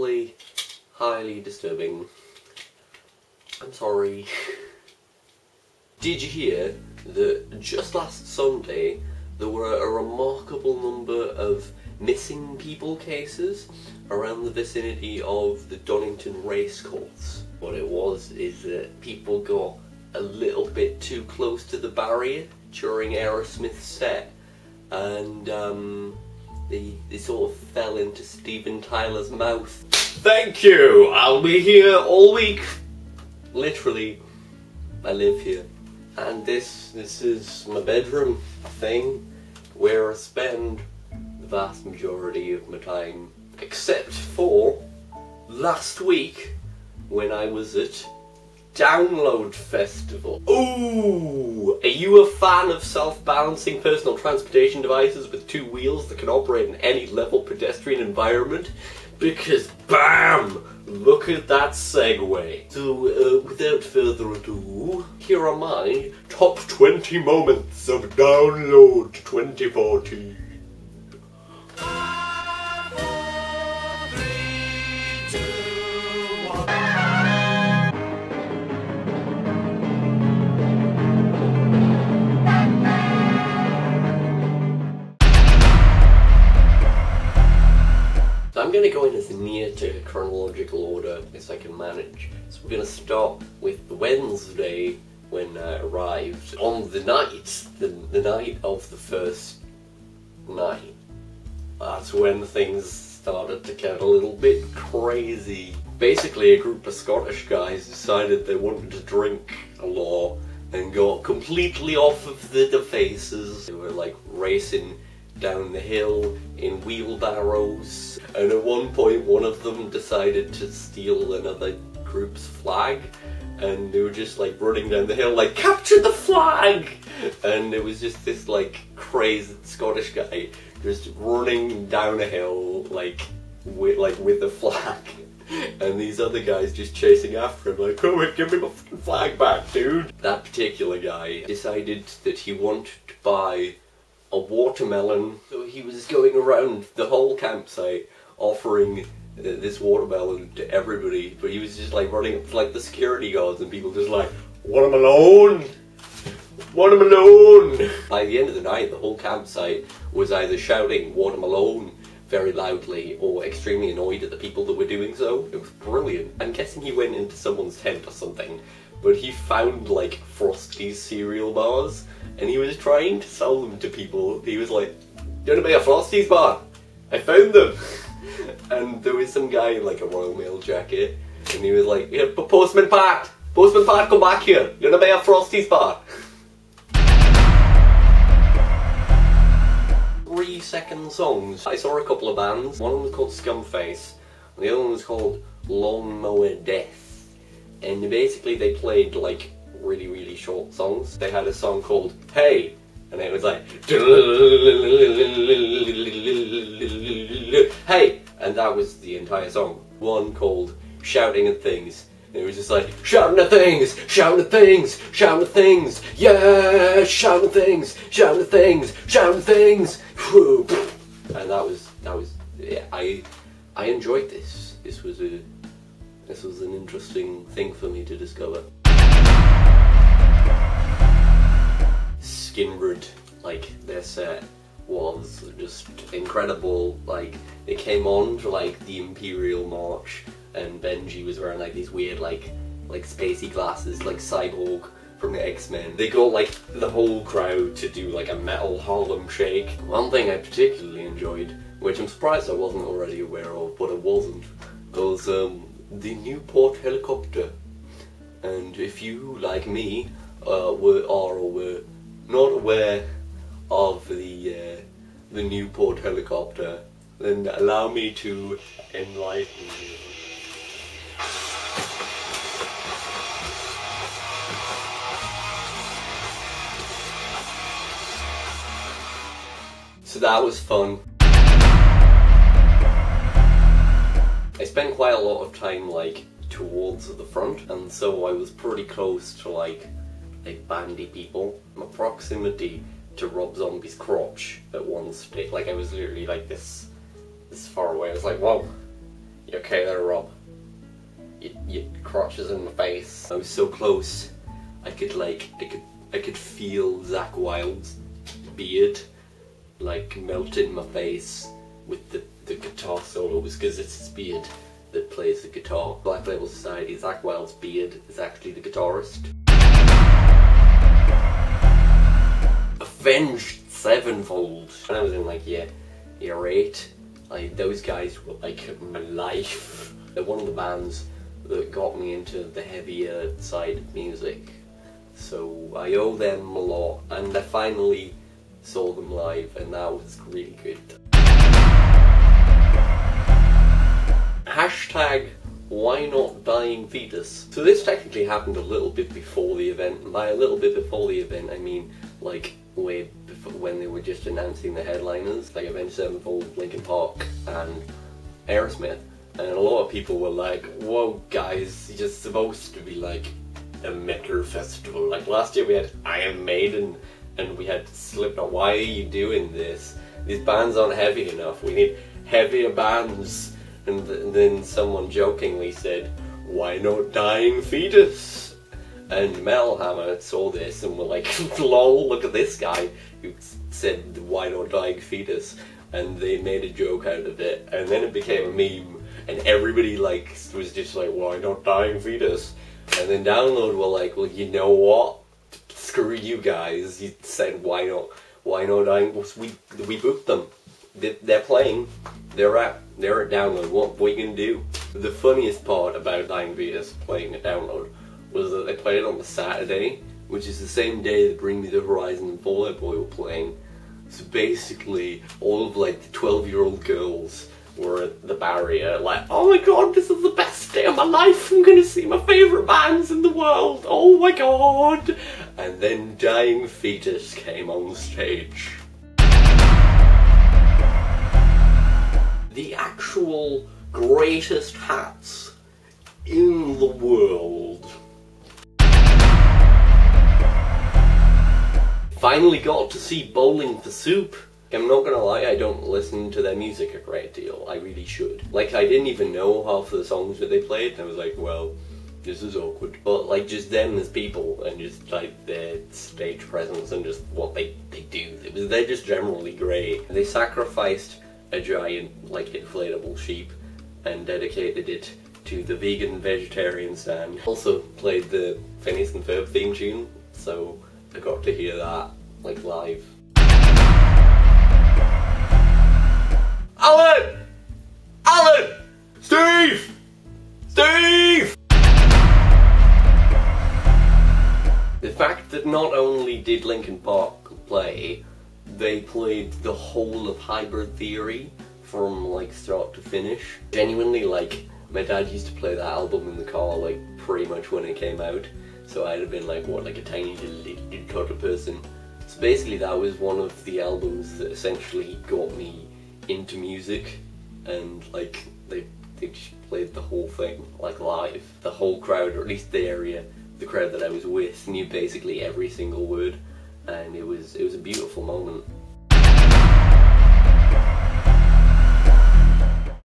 probably highly disturbing. I'm sorry. Did you hear that just last Sunday there were a remarkable number of missing people cases around the vicinity of the Donington racecourse? What it was is that people got a little bit too close to the barrier during Aerosmith's set, and they sort of fell into Steven Tyler's mouth. Thank you! I'll be here all week. Literally, I live here. And this is my bedroom thing, where I spend the vast majority of my time, except for last week when I was at Download Festival. Ooh! Are you a fan of self-balancing personal transportation devices with two wheels that can operate in any level pedestrian environment? Because BAM! Look at that segue. So, without further ado, here are my top 20 moments of Download 2014. I'm going to go in as near to chronological order as I can manage. So we're going to start with the Wednesday when I arrived. On the night, the night of the first night, that's when things started to get a little bit crazy. Basically, a group of Scottish guys decided they wanted to drink a lot and got completely off of the defaces. They were like racing down the hill in wheelbarrows, and at one point one of them decided to steal another group's flag, and they were just like running down the hill like, capture the flag! And it was just this like crazy Scottish guy just running down a hill like with the flag, and these other guys just chasing after him like, oh, give me my flag back, dude. That particular guy decided that he wanted to buy a watermelon, so he was going around the whole campsite offering this watermelon to everybody, but he was just like running up to like the security guards and people just like, watermelon! Watermelon! By the end of the night, the whole campsite was either shouting watermelon very loudly or extremely annoyed at the people that were doing so. It was brilliant. I'm guessing he went into someone's tent or something, but he found like Frosty's cereal bars and he was trying to sell them to people. He was like, "You want to buy a Frosty's bar? I found them." And there was some guy in like a Royal Mail jacket and he was like, "Yeah, Postman Pat, come back here. You want to buy a Frosty's bar?" 3-second songs. I saw a couple of bands. One of them was called Scumface and the other one was called Lawnmower Deth. And basically they played like really short songs. They had a song called Hey, and it was like Hey, and that was the entire song. One called Shouting at Things. And it was just like, shouting at things, shouting at things, shouting at things, yeah, shouting at things, shouting at things, shouting at things. And that was yeah, I enjoyed this. This was an interesting thing for me to discover. Skindred, like, their set was just incredible. Like, they came on to like the Imperial March and Benji was wearing like these weird like spacey glasses like Cyborg from the X-Men. They got like the whole crowd to do like a metal Harlem Shake. One thing I particularly enjoyed, which I'm surprised I wasn't already aware of, but I wasn't, was the Newport helicopter. And if you, like me, were not aware of the Newport helicopter, then allow me to enlighten you. So that was fun. I spent quite a lot of time like towards the front, and so I was pretty close to like bandy people. My proximity to Rob Zombie's crotch at one stage, like I was literally like this far away. I was like, whoa, You okay there, Rob? Your crotch is in my face. I was so close. I could feel Zakk Wylde's beard like melt in my face with the guitar solos, because it's his beard that plays the guitar. Black Label Society, Zakk Wylde's beard is actually the guitarist. Avenge Sevenfold. When I was in like year 8, those guys were like my life. They're one of the bands that got me into the heavier side of music, so I owe them a lot, and I finally saw them live and that was really good. Hashtag why not dying fetus. So this technically happened a little bit before the event, and by a little bit before the event I mean like way before, when they were just announcing the headliners, like Avenge Sevenfold, Linkin Park and Aerosmith. And a lot of people were like, whoa guys, you're supposed to be like a metal festival. Like last year we had Iron Maiden and we had Slipknot. Why are you doing this? These bands aren't heavy enough. We need heavier bands. And then someone jokingly said, why not Dying Fetus? And Metal Hammer saw this and were like, lol, look at this guy who said why not Dying Fetus. And they made a joke out of it. And then it became a meme. And everybody like was just like, why not Dying Fetus? And then Download were like, well, you know what? Screw you guys. You said why not Dying? We booked them. They're playing. They're at Download. What are you gonna do? The funniest part about Dying Fetus playing at Download was that they played it on the Saturday, which is the same day that Bring Me the Horizon and Fall Out Boy were playing. So basically, all of like the 12-year-old girls were at the barrier like, oh my god, this is the best day of my life, I'm gonna see my favourite bands in the world, oh my god. And then Dying Fetus came on stage. The actual greatest hats in the world. Finally got to see Bowling for Soup. I'm not gonna lie, I don't listen to their music a great deal. I really should. Like, I didn't even know half of the songs that they played, and I was like, well, this is awkward. But, like, just them as people, and just, like, their stage presence, and just what they do. They're just generally great. They sacrificed a giant, like, inflatable sheep, and dedicated it to the vegan vegetarian stand. Also played the Phineas and Ferb theme tune, so I got to hear that, like, live. Alan! Alan! Steve! Steve! The fact that not only did Linkin Park play, they played the whole of Hybrid Theory from like start to finish. Genuinely, like, my dad used to play that album in the car like pretty much when it came out, so I'd have been like, what, like a tiny little toddler person. So basically that was one of the albums that essentially got me into music, and like they just played the whole thing like live. The whole crowd, or at least the crowd that I was with, knew basically every single word, and it was a beautiful moment.